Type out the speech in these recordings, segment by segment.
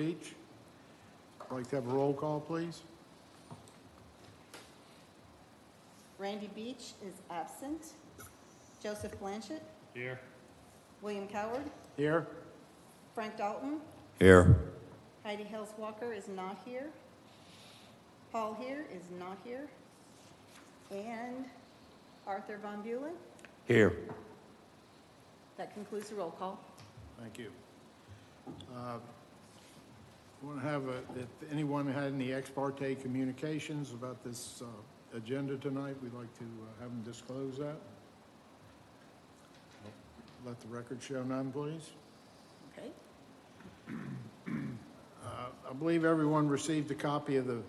Beach. I'd like to have a roll call, please. Randy Beach is absent. Joseph Blanchett. Here. William Coward. Here. Frank Dalton. Here. Heidi Hales Walker is not here. Paul here is not here. And Arthur Von Bulen. Here. That concludes the roll call. Thank you. Want to have if anyone had any ex parte communications about this agenda tonight, we'd like to have them disclose that. Let the record show none, please. Okay. I believe everyone received a copy of the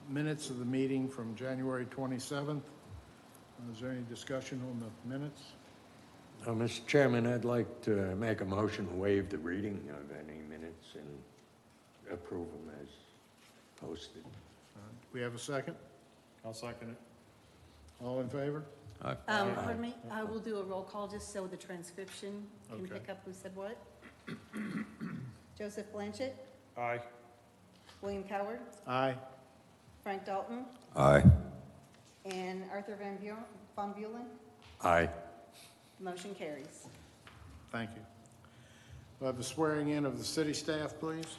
minutes of the meeting from January 27th. Is there any discussion on the minutes? Mr. Chairman, I'd like to make a motion to waive the reading of any minutes and approve them as posted. We have a second? I'll second it. All in favor? Pardon me, I will do a roll call just so the transcription can Okay. pick up who said what. Joseph Blanchett. Aye. William Coward. Aye. Frank Dalton. Aye. And Arthur Von Bulen. Aye. Motion carries. Thank you. We'll have the swearing in of the city staff, please.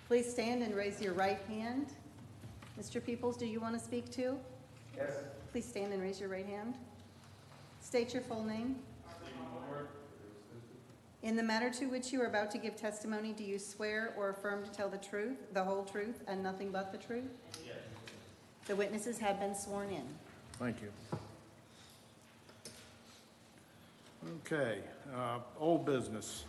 Please stand and raise your right hand. Mr. Peoples, do you want to speak too? Yes. Please stand and raise your right hand. State your full name. In the matter to which you are about to give testimony, do you swear or affirm to tell the truth, the whole truth, and nothing but the truth? Yes. The witnesses have been sworn in. Thank you. Okay, old business.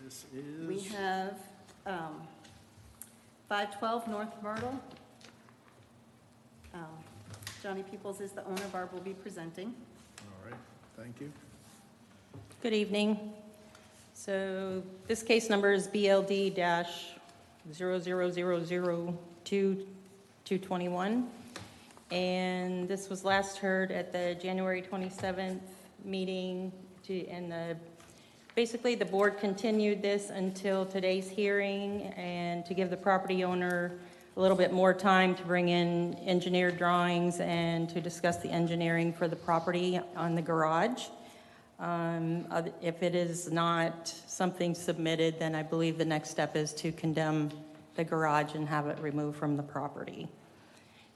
This is... We have 512 North Myrtle. Johnny Peoples is the owner. Barb will be presenting. All right, thank you. Good evening. So this case number is BLD-0000221, and this was last heard at the January 27th meeting. Basically, the board continued this until today's hearing and to give the property owner a little bit more time to bring in engineered drawings and to discuss the engineering for the property on the garage. If it is not something submitted, then I believe the next step is to condemn the garage and have it removed from the property.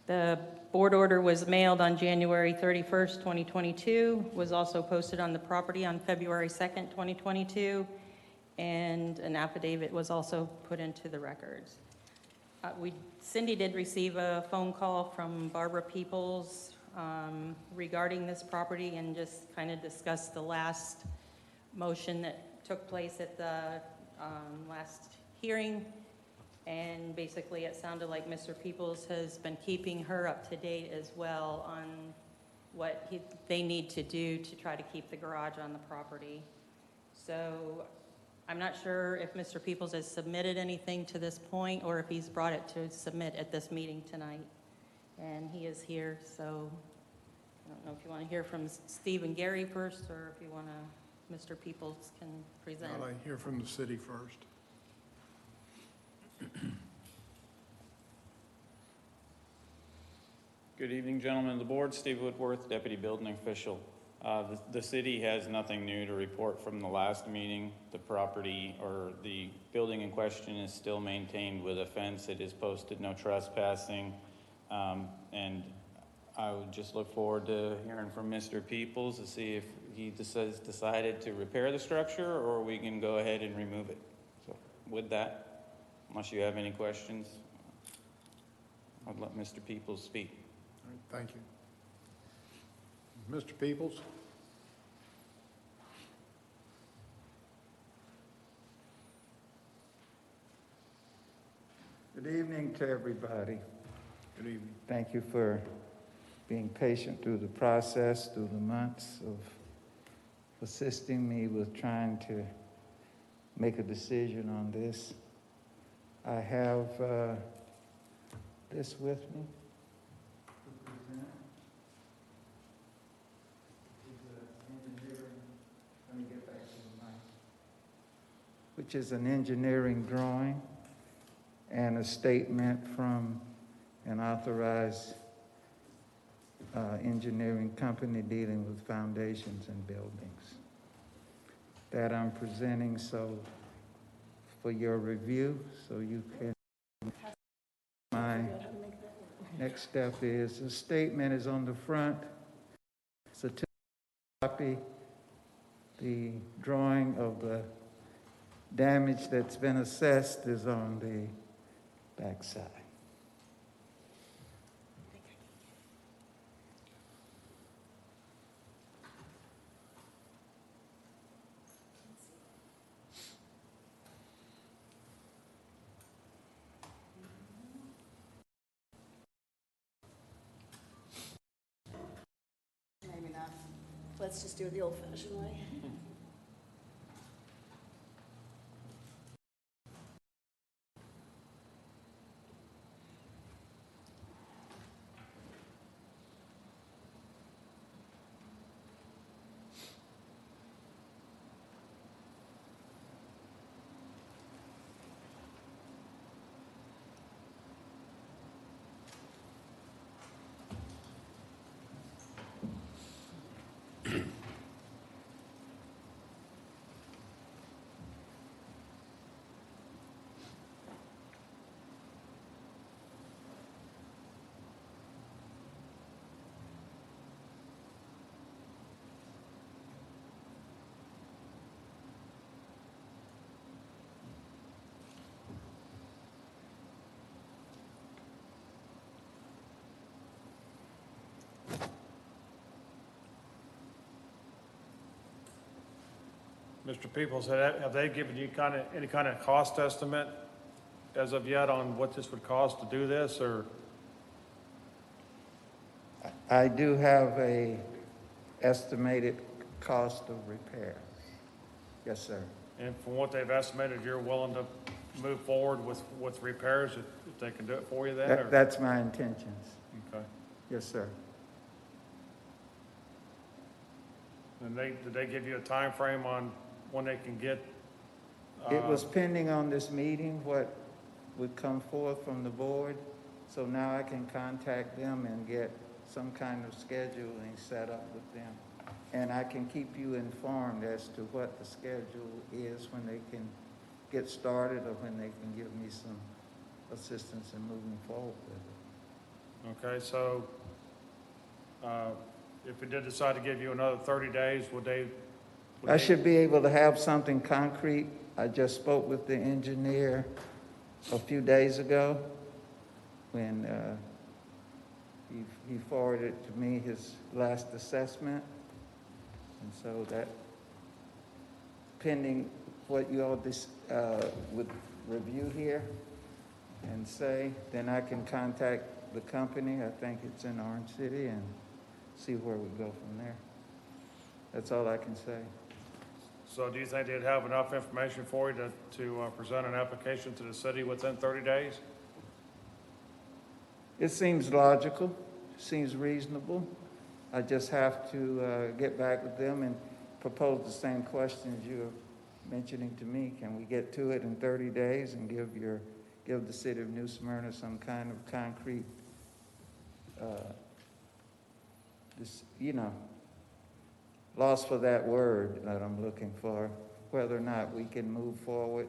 The board order was mailed on January 31st, 2022, was also posted on the property on February 2nd, 2022, and an affidavit was also put into the records. Cindy did receive a phone call from Barbara Peoples regarding this property and just kind of discussed the last motion that took place at the last hearing. And basically it sounded like Mr. Peoples has been keeping her up to date as well on what they need to do to try to keep the garage on the property. So I'm not sure if Mr. Peoples has submitted anything to this point or if he's brought it to submit at this meeting tonight. And he is here, so I don't know if you want to hear from Steve and Gary first, or if you want to, Mr. Peoples can present. I'd like to hear from the city first. Good evening, gentlemen of the board. Steve Woodworth, Deputy Building Official. The city has nothing new to report from the last meeting. The property or the building in question is still maintained with a fence. It is posted no trespassing. And I would just look forward to hearing from Mr. Peoples to see if he has decided to repair the structure or we can go ahead and remove it. So with that, unless you have any questions, I'd let Mr. Peoples speak. All right, thank you. Mr. Peoples? Good evening to everybody. Good evening. Thank you for being patient through the process, through the months of assisting me with trying to make a decision on this. I have this with me. Let me get back to the mic. which is an engineering drawing, and a statement from an authorized engineering company dealing with foundations and buildings. That I'm presenting for your review, so you can. My next step is, the statement is on the front. It's a copy. The drawing of the damage that's been assessed is on the backside. Maybe not. Let's just do it the old-fashioned way. Mr. Peoples, have they given you any kind of cost estimate as of yet on what this would cost to do this, or? I do have a estimated cost of repair. Yes, sir. And from what they've estimated, you're willing to move forward with repairs if they can do it for you then? Or? That's my intentions. Okay. Yes, sir. And did they give you a time frame on when they can get? It was pending on this meeting, what would come forth from the board. So now I can contact them and get some kind of scheduling set up with them. And I can keep you informed as to what the schedule is when they can get started or when they can give me some assistance in moving forward with it. Okay, so if we did decide to give you another 30 days, would they? I should be able to have something concrete. I just spoke with the engineer a few days ago when he forwarded to me his last assessment. And so that, pending what you all would review here and say, then I can contact the company. I think it's in Orange City, and see where we go from there. That's all I can say. So do you think they'd have enough information for you to present an application to the city within 30 days? It seems logical, seems reasonable. I just have to get back with them and propose the same questions you're mentioning to me. Can we get to it in 30 days and give the city of New Smyrna some kind of concrete, loss for that word that I'm looking for, whether or not we can move forward,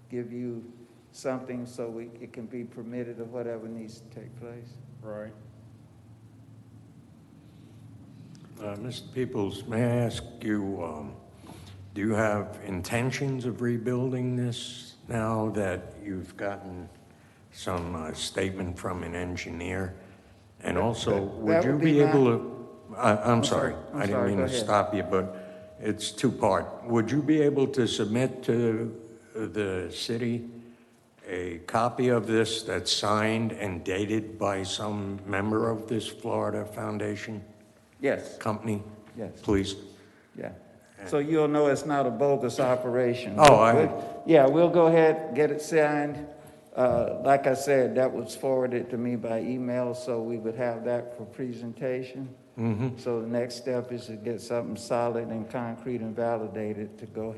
give you something so it can be permitted or whatever needs to take place. Right. Mr. Peoples, may I ask you, do you have intentions of rebuilding this now that you've gotten some statement from an engineer? And also, would you be able to, I'm sorry, I didn't mean to stop you, but it's two-part. Would you be able to submit to the city a copy of this that's signed and dated by some member of this Florida Foundation? Yes. Company? Yes. Please. Yeah. So you'll know it's not a bogus operation. Oh, yeah, we'll go ahead, get it signed. Like I said, that was forwarded to me by email, so we would have that for presentation. Mm-hmm. So the next step is to get something solid and concrete and validated to go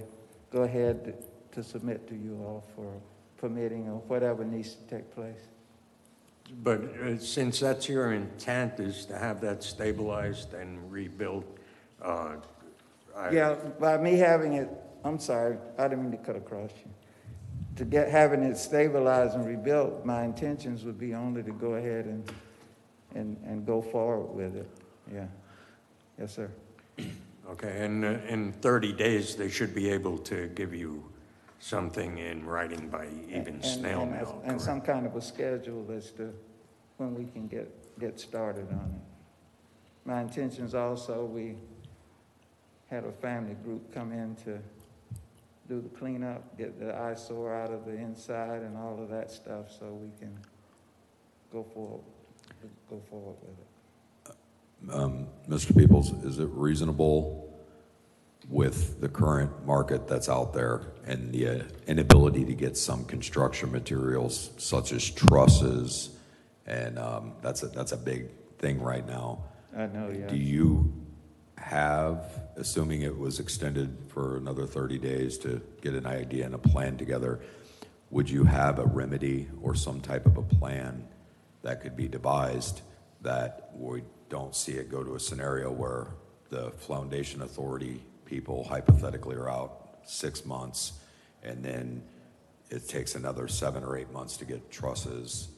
ahead to submit to you all for permitting or whatever needs to take place. But since that's your intent is to have that stabilized and rebuilt, Yeah, by me having it, I'm sorry, I didn't mean to cut across you. To having it stabilized and rebuilt, my intentions would be only to go ahead and go forward with it. Yeah. Yes, sir. okay, and in 30 days, they should be able to give you something in writing by even snail mail, And some correct? kind of a schedule as to when we can get started on it. My intentions also, we had a family group come in to do the cleanup, get the eyesore out of the inside and all of that stuff so we can go forward with it. Mr. Peoples, is it reasonable with the current market that's out there and the inability to get some construction materials such as trusses, and that's a big thing right now. I know, yeah. Do you have, assuming it was extended for another 30 days to get an idea and a plan together, would you have a remedy or some type of a plan that could be devised that we don't see it go to a scenario where the foundation authority people hypothetically are out 6 months and then it takes another 7 or 8 months to get trusses?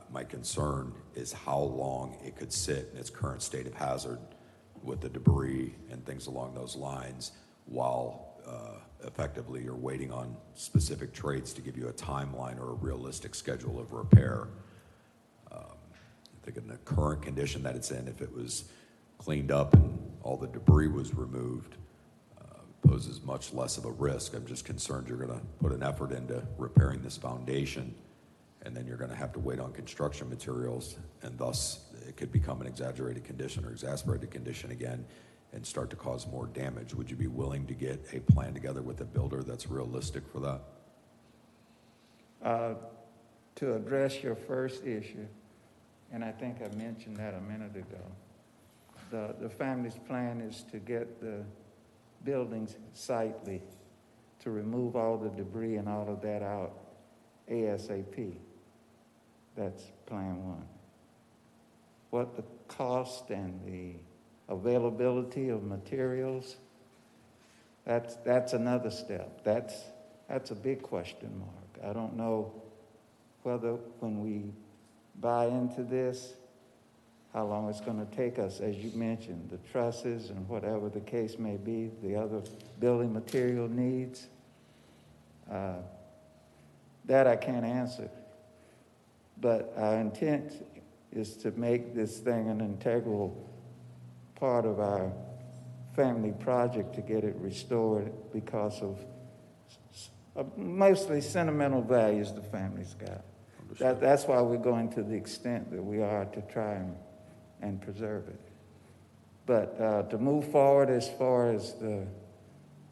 My concern is how long it could sit in its current state of hazard with the debris and things along those lines while effectively you're waiting on specific trades to give you a timeline or a realistic schedule of repair. I think in the current condition that it's in, if it was cleaned up and all the debris was removed, poses much less of a risk. I'm just concerned you're going to put an effort into repairing this foundation, and then you're going to have to wait on construction materials, and thus it could become an exaggerated condition or exasperated condition again and start to cause more damage. Would you be willing to get a plan together with a builder that's realistic for that? To address your first issue, and I think I mentioned that a minute ago, the family's plan is to get the buildings sightly, to remove all the debris and all of that out ASAP. That's plan one. What the cost and the availability of materials, that's another step. That's a big question mark. I don't know whether when we buy into this, how long it's going to take us, as you mentioned, the trusses and whatever the case may be, the other building material needs. That I can't answer. But our intent is to make this thing an integral part of our family project to get it restored because of mostly sentimental values the family's got. That's why we're going to the extent that we are to try and preserve it. But to move forward as far as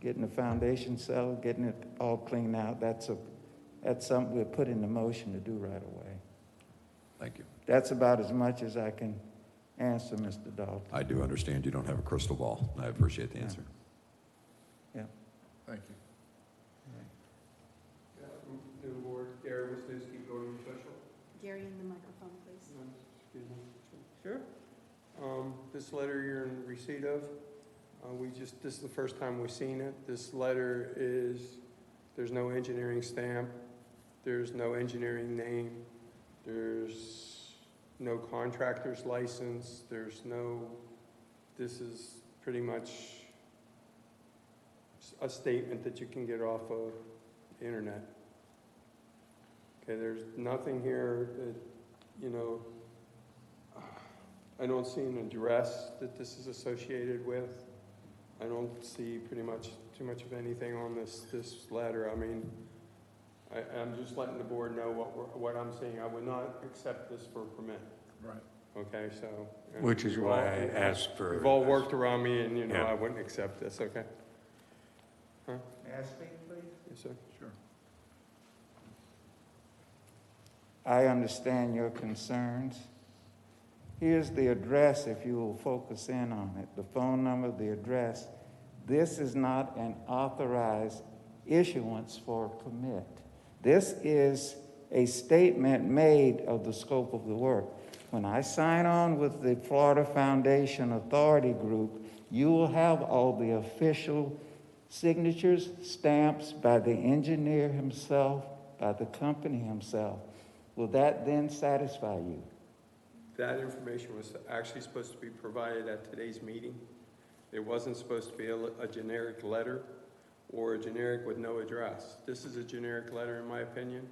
getting the foundation settled, getting it all cleaned out, that's something we're putting into motion to do right away. Thank you. That's about as much as I can answer, Mr. Dalton. I do understand you don't have a crystal ball. I appreciate the answer. Yeah. Thank you. New board, Gary Wisniewski, voting official. Gary, in the microphone, please. Excuse me. Sure. This letter you're in receipt of, this is the first time we've seen it. This letter there's no engineering stamp, there's no engineering name, there's no contractor's license, this is pretty much a statement that you can get off of the internet. Okay, there's nothing here that, I don't see an address that this is associated with. I don't see too much of anything on this letter. I mean, I'm just letting the board know what I'm seeing. I would not accept this for a permit. Right. Okay, so. Which is why I asked for. You've all worked around me and, Yeah. I wouldn't accept this, okay? Huh? May I speak, please? Yes, sir. Sure. I understand your concerns. Here's the address if you will focus in on it. The phone number, the address. This is not an authorized issuance for a permit. This is a statement made of the scope of the work. When I sign on with the Florida Foundation Authority Group, you will have all the official signatures, stamps by the engineer himself, by the company himself. Will that then satisfy you? That information was actually supposed to be provided at today's meeting. It wasn't supposed to be a generic letter or a generic with no address. This is a generic letter, in my opinion.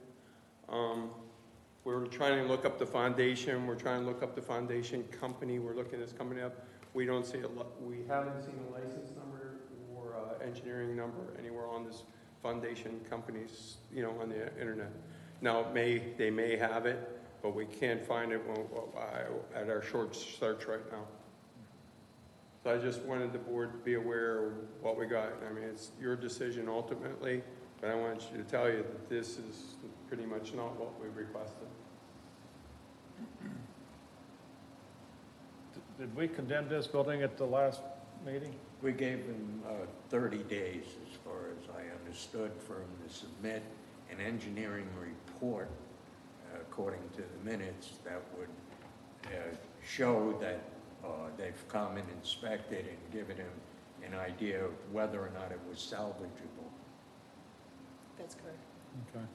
We're trying to look up the foundation. We're trying to look up the foundation company. We're looking this company up. We don't see we haven't seen a license number or engineering number anywhere on this foundation company's, on the internet. Now, they may have it, but we can't find it at our short search right now. So I just wanted the board to be aware of what we got. I mean, it's your decision ultimately, but I want you to tell you that this is pretty much not what we requested. Did we condemn this building at the last meeting? We gave him 30 days, as far as I understood, for him to submit an engineering report, according to the minutes, that would show that they've come and inspected and given him an idea of whether or not it was salvageable. That's correct. Okay.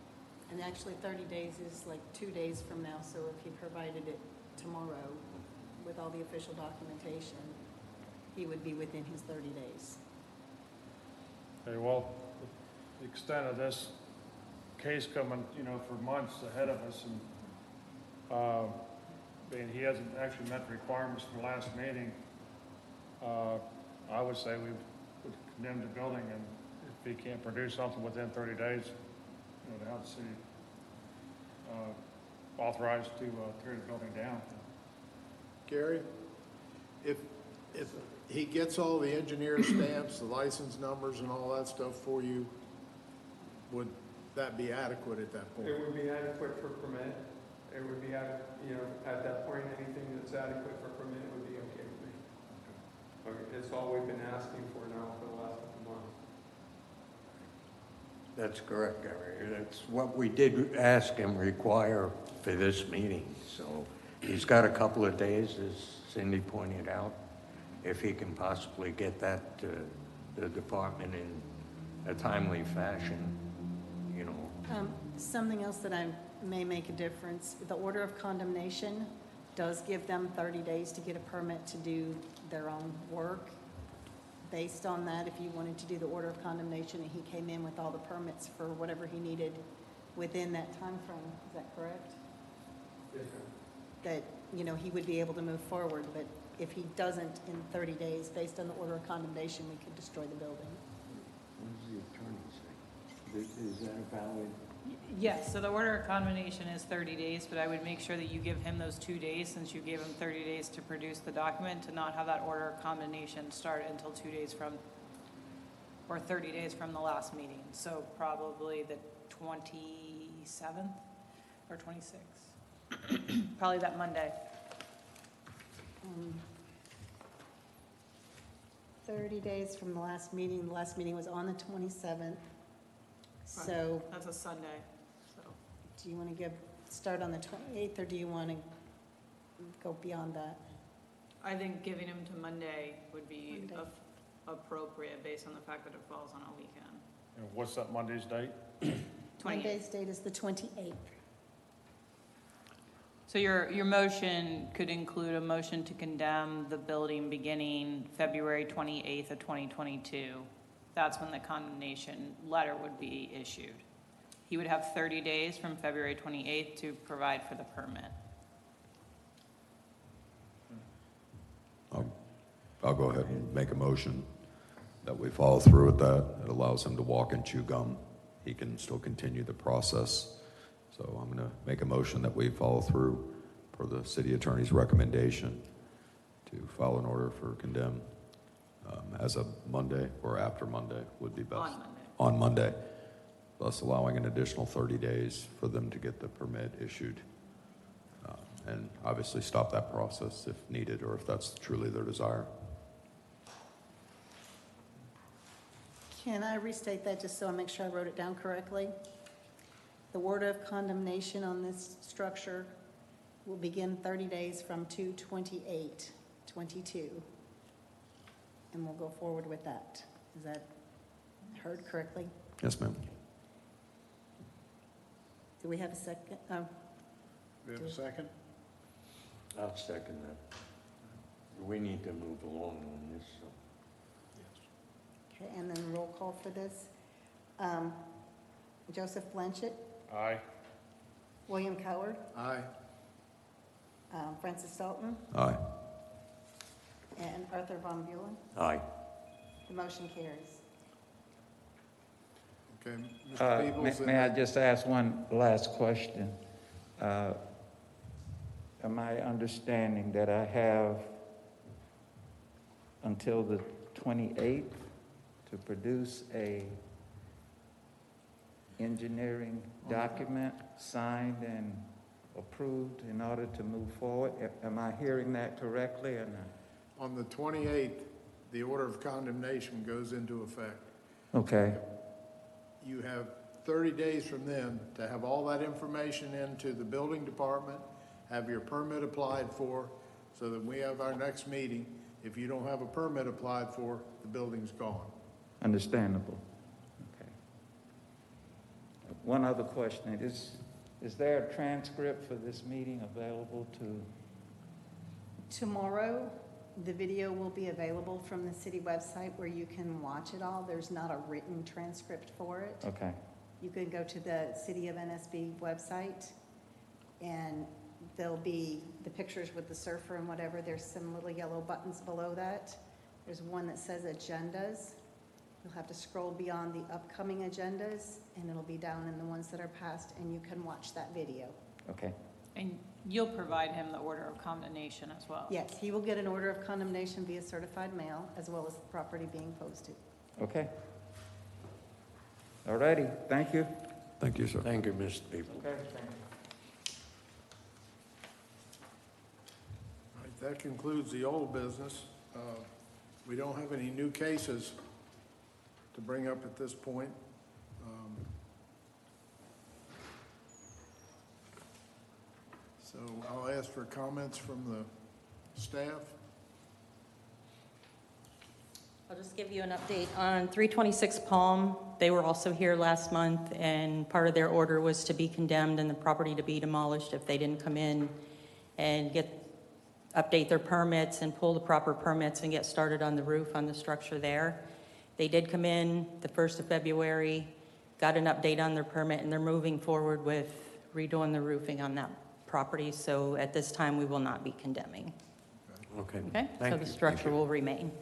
And actually, 30 days is like 2 days from now, so if he provided it tomorrow with all the official documentation, he would be within his 30 days. Okay, well, the extent of this case coming, for months ahead of us, and he hasn't actually met the requirements from the last meeting, I would say we would condemn the building, and if he can't produce something within 30 days, to have the city authorized to tear the building down. Gary, if he gets all the engineer stamps, the license numbers and all that stuff for you, would that be adequate at that point? It would be adequate for permit. It would be, at that point, anything that's adequate for permit would be okay with me. Okay, that's all we've been asking for now for the last couple months. That's correct, Gary. That's what we did ask him require for this meeting. So he's got a couple of days, as Cindy pointed out, if he can possibly get that to the department in a timely fashion, Something else that may make a difference, the order of condemnation does give them 30 days to get a permit to do their own work. Based on that, if you wanted to do the order of condemnation and he came in with all the permits for whatever he needed within that time frame, is that correct? Yes, ma'am. That, he would be able to move forward, but if he doesn't in 30 days, based on the order of condemnation, we could destroy the building. What does the attorney say? Is that a valid? Yes, so the order of condemnation is 30 days, but I would make sure that you give him those 2 days, since you gave him 30 days to produce the document, to not have that order of condemnation start until 2 days from, or 30 days from the last meeting. So probably the 27th or 26th, probably that Monday. 30 days from the last meeting. The last meeting was on the 27th. So That's a Sunday, so. do you want to start on the 28th, or do you want to go beyond that? I think giving him to Monday would be Monday. appropriate, based on the fact that it falls on a weekend. And what's that Monday's date? 28th. Monday's date is the 28th. So your motion could include a motion to condemn the building beginning February 28th of 2022. That's when the condemnation letter would be issued. He would have 30 days from February 28th to provide for the permit. I'll go ahead and make a motion that we follow through with that. It allows him to walk and chew gum. He can still continue the process. So I'm going to make a motion that we follow through for the city attorney's recommendation to file an order for condemn as of Monday or after Monday would be best. On Monday. On Monday, thus allowing an additional 30 days for them to get the permit issued. And obviously stop that process if needed or if that's truly their desire. Can I restate that just so I make sure I wrote it down correctly? The order of condemnation on this structure will begin 30 days from 2/28/22. And we'll go forward with that. Is that heard correctly? Yes, ma'am. Do we have a second? Oh, We have a second? I'll second that. We need to move along on this, so. okay, and then roll call for this. Joseph Blanchett, Aye. William Coward, Aye. Francis Dalton, Aye. and Arthur Von Buren. Aye. The motion carries. Okay, Mr. Peebles? May I just ask one last question? Am I understanding that I have until the 28th to produce a engineering document signed and approved in order to move forward? Am I hearing that correctly or not? On the 28th, the order of condemnation goes into effect. Okay, You have 30 days from then to have all that information into the building department, have your permit applied for, so that we have our next meeting. If you don't have a permit applied for, the building's gone. understandable. Okay. One other question, is there a transcript for this meeting available to? Tomorrow, the video will be available from the city website where you can watch it all. There's not a written transcript for it. Okay, You can go to the City of NSB website, and there'll be the pictures with the surfer and whatever. There's some little yellow buttons below that. There's one that says agendas. You'll have to scroll beyond the upcoming agendas, and it'll be down in the ones that are past, and you can watch that video. okay. And you'll provide him the order of condemnation as well? Yes, he will get an order of condemnation via certified mail, as well as the property being posted. Okay. All righty, thank you. Thank you, sir. Thank you, Mr. People. Okay, thank you. All right, that concludes the old business. We don't have any new cases to bring up at this point. So I'll ask for comments from the staff. I'll just give you an update on 326 Palm. They were also here last month, and part of their order was to be condemned and the property to be demolished if they didn't come in and update their permits and pull the proper permits and get started on the roof on the structure there. They did come in the 1st of February, got an update on their permit, and they're moving forward with redoing the roofing on that property. So at this time, we will not be condemning. Okay. Okay? So Thank the you. structure will remain.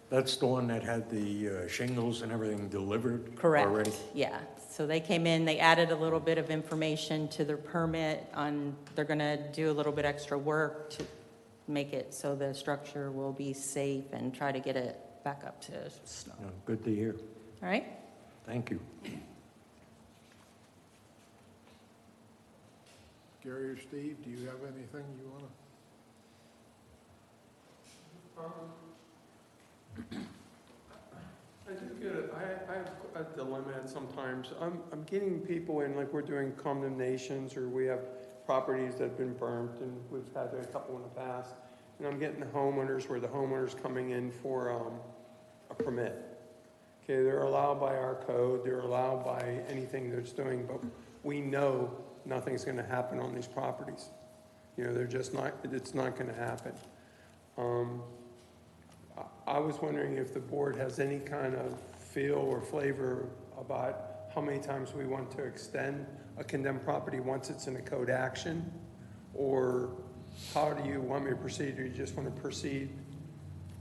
That's the one that had the shingles and everything delivered Correct. already? Yeah. So they came in, they added a little bit of information to their permit on, they're going to do a little bit extra work to make it so the structure will be safe and try to get it back up to snow. Yeah, good to hear. All right? Thank you. Gary or Steve, do you have anything you want I do get it. I have a dilemma sometimes. I'm getting people in, like we're doing condemnations, or we have properties that have been burnt, and we've had a couple in the past. And I'm getting the homeowners where the homeowner's coming in for a permit. Okay, they're allowed by our code, they're allowed by anything that's doing, but we know nothing's gonna happen on these properties. You know, they're just not, it's not gonna happen. I was wondering if the board has any kind of feel or flavor about how many times we want to extend a condemned property once it's in a code action? Or how do you want me to proceed? Or you just want to proceed,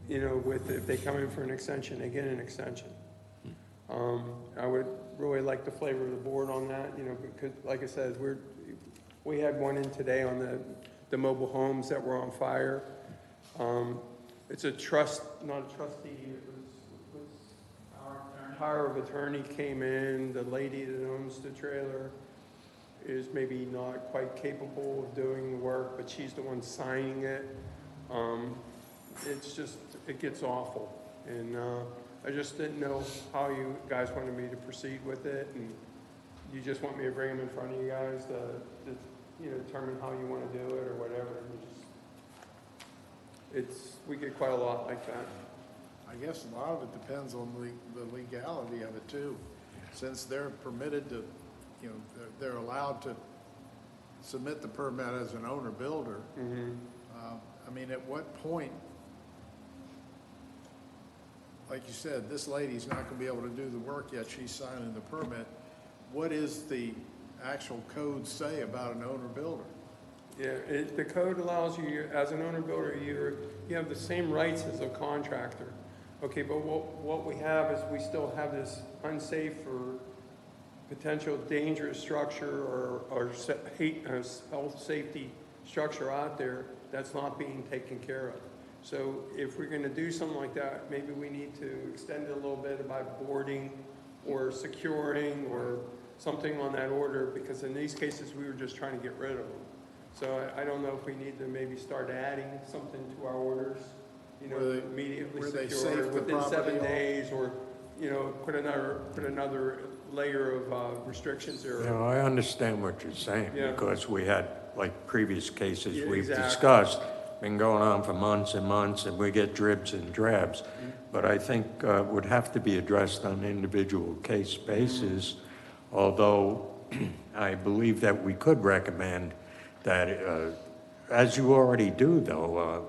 you know, with, if they come in for an extension, they get an extension? I would really like the flavor of the board on that, you know, because like I said, we had one in today on the mobile homes that were on fire. It's a trust, not a trustee, it was our power of attorney came in, the lady that owns the trailer is maybe not quite capable of doing the work, but she's the one signing it. It's just, it gets awful. And I just didn't know how you guys wanted me to proceed with it, and you just want me to bring them in front of you guys to you know, determine how you want to do it or whatever. We get quite a lot like that. I guess a lot of it depends on the legality of it too. Since they're permitted to, you know, they're allowed to submit the permit as an owner builder. I mean, at what point, like you said, this lady's not gonna be able to do the work yet, she's signing the permit. What is the actual code say about an owner builder? Yeah, the code allows you, as an owner builder, you have the same rights as a contractor. Okay, but what we have is we still have this unsafe or potential dangerous structure or health safety structure out there that's not being taken care of. So if we're gonna do something like that, maybe we need to extend it a little bit by boarding or securing or something on that order, because in these cases, we were just trying to get rid of them. So I don't know if we need to maybe start adding something to our orders, you know, immediately secure within 7 days, or, you know, put another layer of restrictions there. You know, I understand what you're saying, Yeah. because we had, like previous cases Yeah, we've exactly. discussed, been going on for months and months, and we get dribs and drabs. But I think would have to be addressed on an individual case basis, although I believe that we could recommend that, as you already do though,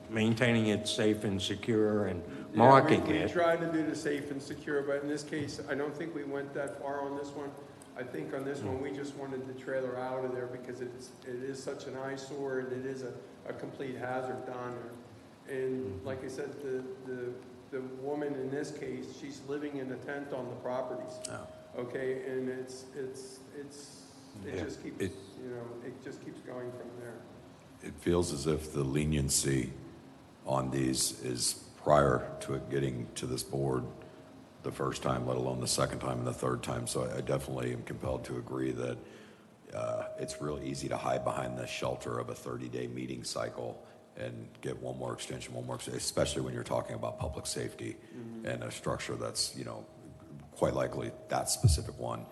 maintaining it safe and secure and marking We it. tried to do the safe and secure, but in this case, I don't think we went that far on this one. I think on this one, we just wanted the trailer out of there because it is such an eyesore, and it is a complete hazard down there. And like I said, the woman in this case, she's living in a tent on the properties. Okay, and it just keeps, you know, it just keeps going from there. It feels as if the leniency on these is prior to it getting to this board the first time, let alone the second time and the third time. So I definitely am compelled to agree that it's real easy to hide behind the shelter of a 30-day meeting cycle and get one more extension, especially when you're talking about public safety and a structure that's, you know, quite likely that specific one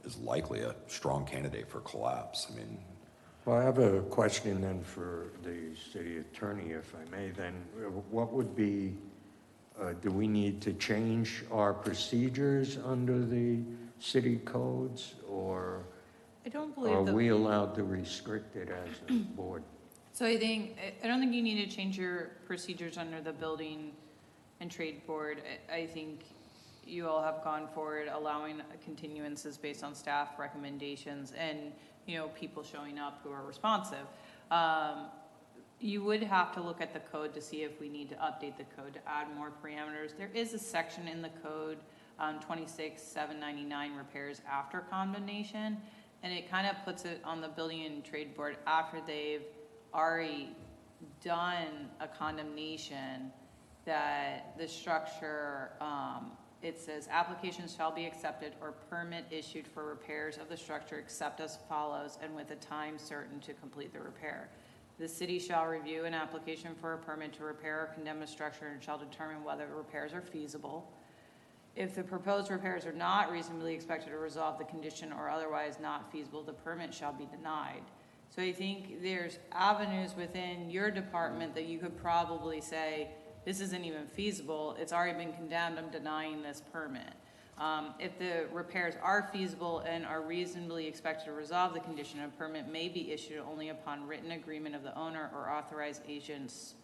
is likely a strong candidate for collapse. I mean, Well, I have a question then for the city attorney, if I may then. What would be, do we need to change our procedures under the city codes, or I don't are believe that. we allowed to restrict it as a board? So I don't think you need to change your procedures under the building and trade board. I think you all have gone forward allowing continuances based on staff recommendations and, you know, people showing up who are responsive. You would have to look at the code to see if we need to update the code to add more parameters. There is a section in the code, 26-799, repairs after condemnation, and it kind of puts it on the building and trade board after they've already done a condemnation that the structure, it says applications shall be accepted or permit issued for repairs of the structure except as follows and with a time certain to complete the repair. The city shall review an application for a permit to repair or condemn a structure and shall determine whether repairs are feasible. If the proposed repairs are not reasonably expected to resolve the condition or otherwise not feasible, the permit shall be denied. So I think there's avenues within your department that you could probably say, this isn't even feasible, it's already been condemned, I'm denying this permit. If the repairs are feasible and are reasonably expected to resolve the condition, a permit may be issued only upon written agreement of the owner or authorized agents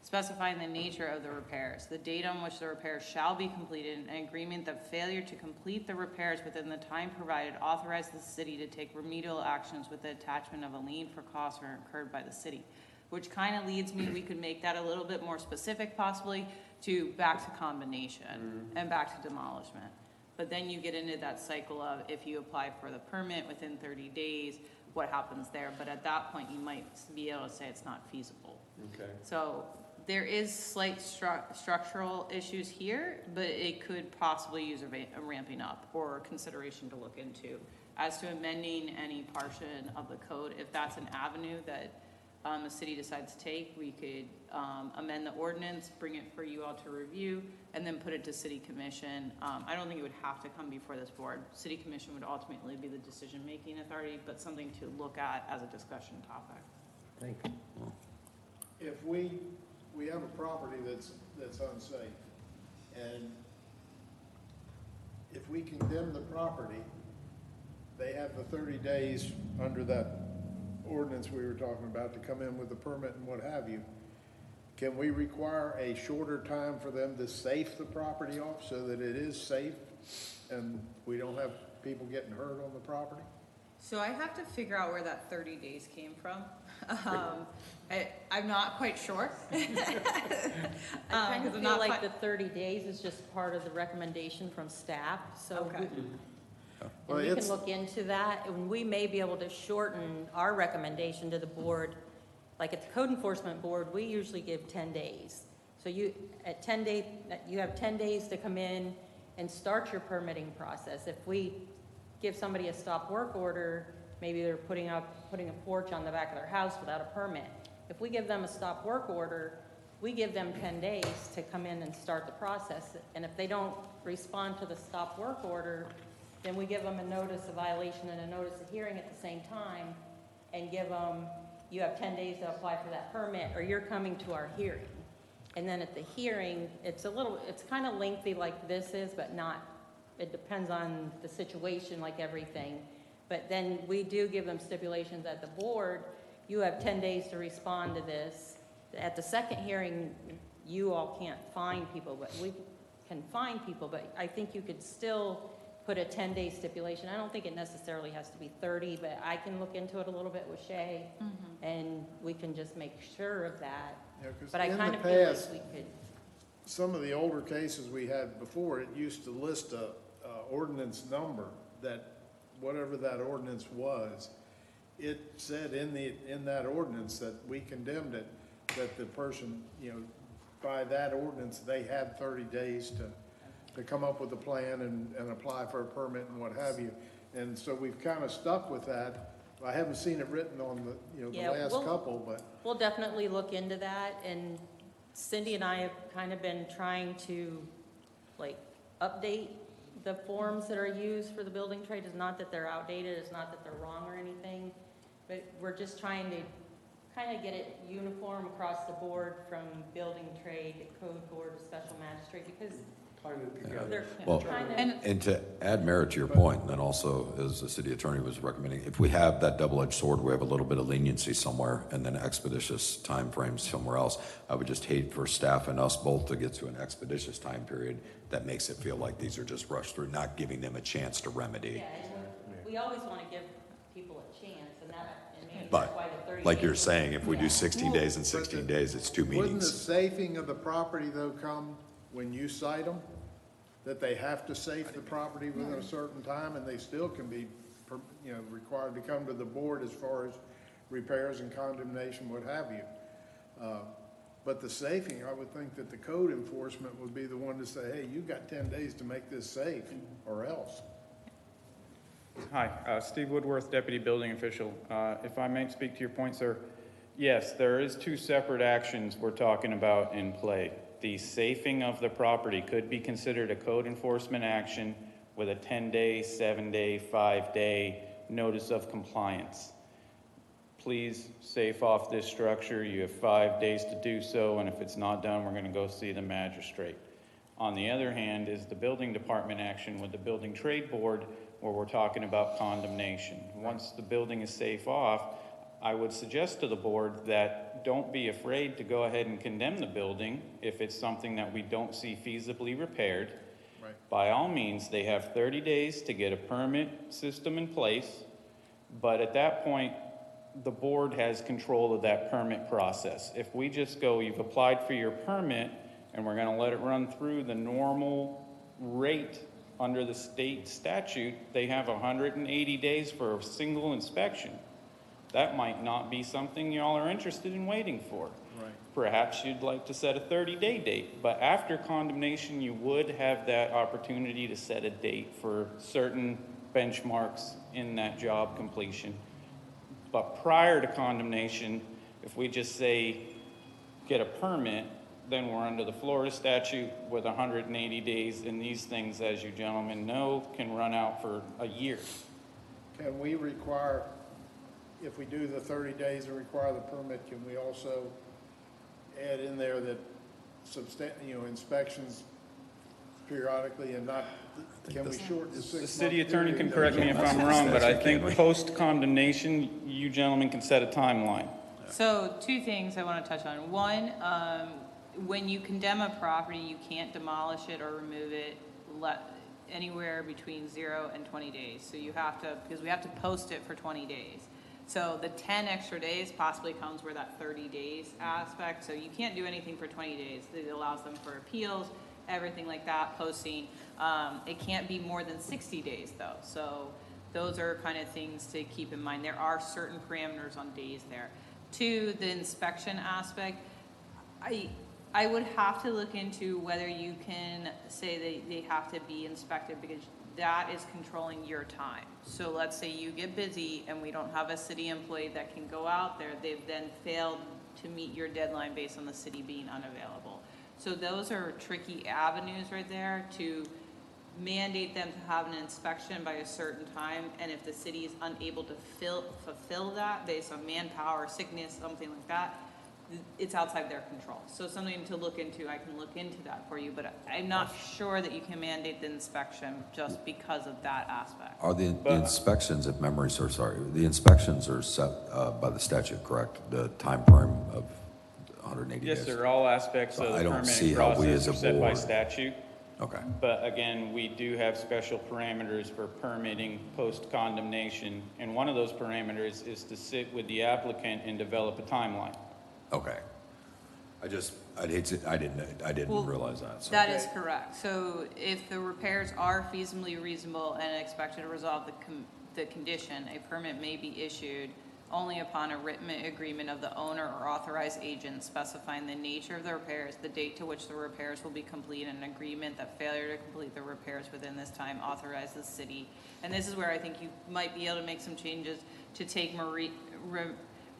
specifying the nature of the repairs, the date on which the repairs shall be completed, and an agreement that failure to complete the repairs within the time provided authorizes the city to take remedial actions with the attachment of a lien for costs incurred by the city. Which kind of leads me, we could make that a little bit more specific possibly to back to combination and back to demolishment. But then you get into that cycle of if you apply for the permit within 30 days, what happens there? But at that point, you might be able to say it's not feasible. Okay. So there is slight structural issues here, but it could possibly use a ramping up or consideration to look into. As to amending any portion of the code, if that's an avenue that the city decides to take, we could amend the ordinance, bring it for you all to review, and then put it to city commission. I don't think it would have to come before this board. City commission would ultimately be the decision-making authority, but something to look at as a discussion topic. Thank you. If we have a property that's unsafe, and if we condemn the property, they have the 30 days under that ordinance we were talking about to come in with a permit and what have you. Can we require a shorter time for them to safe the property off so that it is safe and we don't have people getting hurt on the property? So I have to figure out where that 30 days came from. I'm not quite sure. I kind of 'cause I'm feel not like fi- the 30 days is just part of the recommendation from staff, so Okay. Well, we can it's- look into that, and we may be able to shorten our recommendation to the board. Like at the code enforcement board, we usually give 10 days. So you have 10 days to come in and start your permitting process. If we give somebody a stop work order, maybe they're putting a porch on the back of their house without a permit. If we give them a stop work order, we give them 10 days to come in and start the process. And if they don't respond to the stop work order, then we give them a notice of violation and a notice of hearing at the same time, and give them, you have 10 days to apply for that permit, or you're coming to our hearing. And then at the hearing, it's kind of lengthy like this is, but not, it depends on the situation like everything. But then we do give them stipulations at the board. You have 10 days to respond to this. At the second hearing, you all can't fine people, but we can fine people, but I think you could still put a 10-day stipulation. I don't think it necessarily has to be 30, but I can look into it a little bit with Shay, and we can just make sure of that. Yeah, 'cause But I in kind the of feel like past, we could, some of the older cases we had before, it used to list a ordinance number that, whatever that ordinance was, it said in that ordinance that we condemned it, that the person, by that ordinance, they had 30 days to come up with a plan and apply for a permit and what have you. And so we've kind of stuck with that. I haven't seen it written on the Yeah, last couple, but. we'll definitely look into that. And Cindy and I have kind of been trying to, like, update the forms that are used for the building trade. It's not that they're outdated, it's not that they're wrong or anything, but we're just trying to kind of get it uniform across the board from building trade to code board to special magistrate, because Tying it together. they're Well, kind of. and to add merit to your point, then also, as the city attorney was recommending, if we have that double-edged sword, we have a little bit of leniency somewhere and then expeditious timeframes somewhere else. I would just hate for staff and us both to get to an expeditious time period that makes it feel like these are just rushed through, not giving them a chance to remedy. Yeah, and we always want to give people a chance, and maybe But, that's why the 30 like days you're was- saying, if we do 16 days and But 16 days, it's 2 Wouldn't the meetings. safing of the property though come when you cite them? That they have to safe the property within a certain time and they still can be, required to come to the board as far as repairs and condemnation, what have you. But the safing, I would think that the code enforcement would be the one to say, hey, you've got 10 days to make this safe or else. Hi, Steve Woodworth, Deputy Building Official. If I may speak to your point, sir, yes, there is 2 separate actions we're talking about in play. The safing of the property could be considered a code enforcement action with a 10-day, 7-day, 5-day notice of compliance. Please safe off this structure. You have 5 days to do so, and if it's not done, we're going to go see the magistrate. On the other hand is the building department action with the building trade board, where we're talking about condemnation. Once the building is safe off, I would suggest to the board that don't be afraid to go ahead and condemn the building if it's something that we don't see feasibly repaired. Right. By all means, they have 30 days to get a permit system in place, but at that point, the board has control of that permit process. If we just go, you've applied for your permit, and we're gonna let it run through the normal rate under the state statute, they have 180 days for a single inspection. That might not be something y'all are interested in waiting for. Right. Perhaps you'd like to set a 30-day date, but after condemnation, you would have that opportunity to set a date for certain benchmarks in that job completion. But prior to condemnation, If we just say, get a permit, then we're under the Florida statute with 180 days, and these things, as you gentlemen know, can run out for a year. Can we require, if we do the 30 days and require the permit, can we also add in there that inspections periodically and not, can we shorten the 6 month? The city attorney can period? correct me if I'm wrong, but I think post-condemnation, you gentlemen can set a timeline. So two things I want to touch on. One, when you condemn a property, you can't demolish it or remove it anywhere between 0 and 20 days. So you have to, because we have to post it for 20 days. So the 10 extra days possibly comes where that 30 days aspect. So you can't do anything for 20 days. It allows them for appeals, everything like that, posting. It can't be more than 60 days though. So those are kind of things to keep in mind. There are certain parameters on days there. To the inspection aspect, I would have to look into whether you can say they have to be inspected, because that is controlling your time. So let's say you get busy and we don't have a city employee that can go out there, they've then failed to meet your deadline based on the city being unavailable. So those are tricky avenues right there to mandate them to have an inspection by a certain time, and if the city is unable to fulfill that based on manpower, sickness, something like that, it's outside their control. So something to look into. I can look into that for you, but I'm not sure that you can mandate the inspection just because of that aspect. Are the inspections, if memory serves, the inspections are set by the statute, correct? The time frame of 180 days? Yes, sir, all aspects So of the I don't see permitting how we process as a are set by board- statute. Okay. But again, we do have special parameters for permitting post-condemnation, and one of those parameters is to sit with the applicant and develop a timeline. Okay. I didn't Well, realize that. So. That is correct. So if the repairs are feasibly reasonable and expected to resolve the condition, a permit may be issued only upon a written agreement of the owner or authorized agent specifying the nature of the repairs, the date to which the repairs will be complete, and an agreement that failure to complete the repairs within this time authorizes the city. And this is where I think you might be able to make some changes to take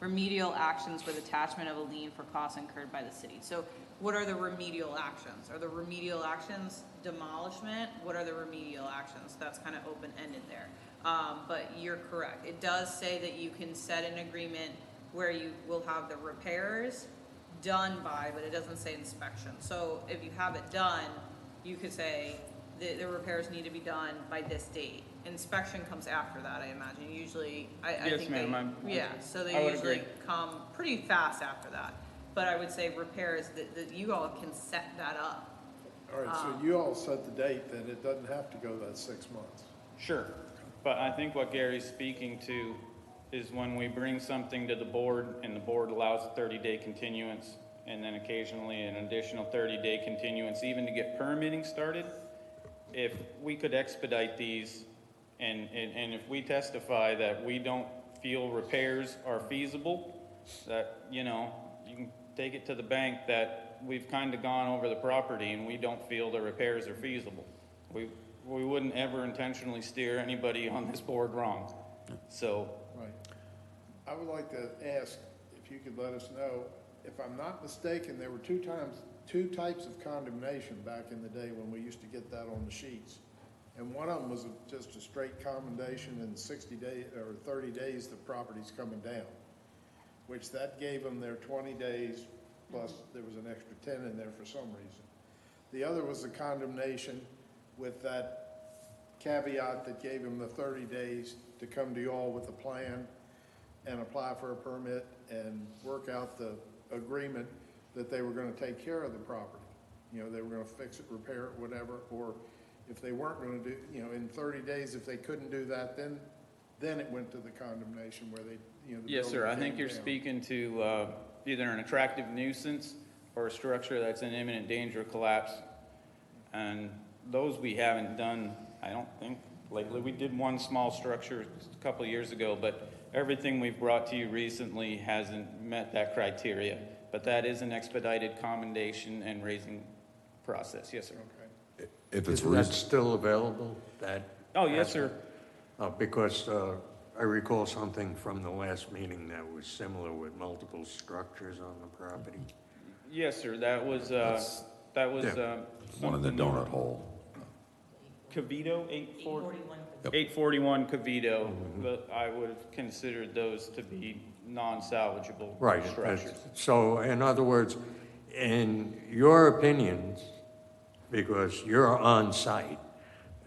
remedial actions with attachment of a lien for costs incurred by the city. So what are the remedial actions? Are the remedial actions demolishment? What are the remedial actions? That's kind of open-ended there. But you're correct. It does say that you can set an agreement where you will have the repairs done by, but it doesn't say inspection. So if you have it done, you could say the repairs need to be done by this date. Inspection comes after that, I imagine. Usually, I Yes, think ma'am, so I they would usually agree. come pretty fast after that. But I would say repairs, that you all can set that up. All right, so you all set the date, then it doesn't have to go that 6 months. Sure, but I think what Gary's speaking to is when we bring something to the board and the board allows a 30-day continuance, and then occasionally an additional 30-day continuance, even to get permitting started, if we could expedite these, and if we testify that we don't feel repairs are feasible, that, you can take it to the bank that we've kind of gone over the property and we don't feel the repairs are feasible. We wouldn't ever intentionally steer anybody on this board wrong. So, Right. I would like to ask if you could let us know, if I'm not mistaken, there were two types of condemnation back in the day when we used to get that on the sheets. And one of them was just a straight commendation in 60 days or 30 days the property's coming down, which that gave them their 20 days plus there was an extra 10 in there for some reason. The other was the condemnation with that caveat that gave them the 30 days to come to you all with a plan and apply for a permit and work out the agreement that they were going to take care of the property. They were going to fix it, repair it, whatever, or if they weren't going to do, in 30 days, if they couldn't do that, then it went to the condemnation where they, the yes, sir, I building think came you're down. speaking to either an attractive nuisance or a structure that's in imminent danger of collapse. And those we haven't done, I don't think, lately. We did one small structure a couple of years ago, but everything we've brought to you recently hasn't met that criteria. But that is an expedited commendation and raising process. Yes, sir. Okay. If it's Is that still available? Oh, yes, sir. Because I recall something from the last meeting that was similar with multiple structures on the property. Yes, sir, that was, Yeah. One in the something- donut hole. Cavito, 840? Yep. 841 Cavito, but I would have considered those to be non-salvageable Right. structures. So in other words, in your opinions, because you're on site,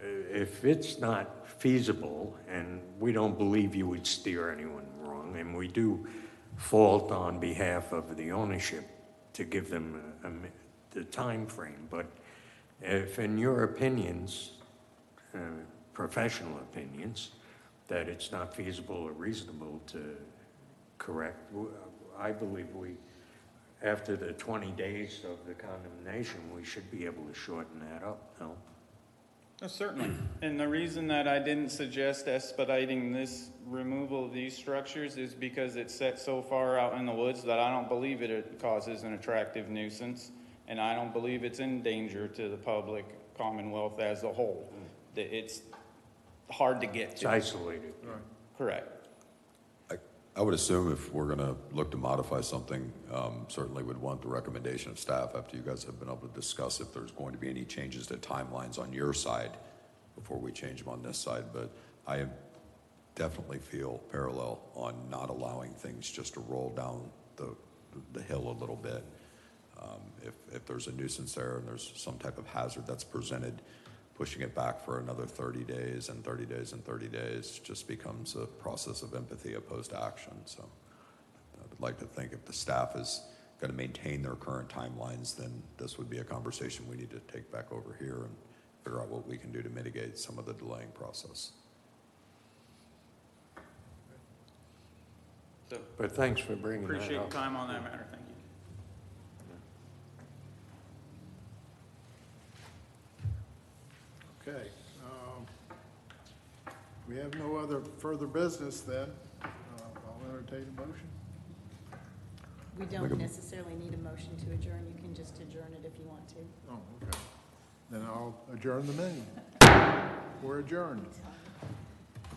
if it's not feasible, and we don't believe you would steer anyone wrong, and we do fault on behalf of the ownership to give them the time frame, but if in your opinions, professional opinions, that it's not feasible or reasonable to correct, I believe after the 20 days of the condemnation, we should be able to shorten that up, no? Certainly. And the reason that I didn't suggest expediting this removal of these structures is because it's set so far out in the woods that I don't believe it causes an attractive nuisance, and I don't believe it's in danger to the public commonwealth as a whole. It's hard to get It's to. isolated. Correct. I would assume if we're going to look to modify something, certainly would want the recommendation of staff after you guys have been able to discuss if there's going to be any changes to timelines on your side before we change them on this side. But I definitely feel parallel on not allowing things just to roll down the hill a little bit. If there's a nuisance there and there's some type of hazard that's presented, pushing it back for another 30 days and 30 days and 30 days just becomes a process of empathy opposed to action. So I would like to think if the staff is going to maintain their current timelines, then this would be a conversation we need to take back over here and figure out what we can do to mitigate some of the delaying process. So But thanks for bringing that up. appreciate your time on that matter. Thank you. Okay. We have no other further business then. I'll entertain a motion. We don't necessarily need a motion to adjourn. You can just adjourn it if you want to. Oh, okay. Then I'll adjourn the meeting. We're adjourned.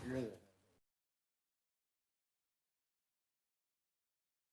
You're there.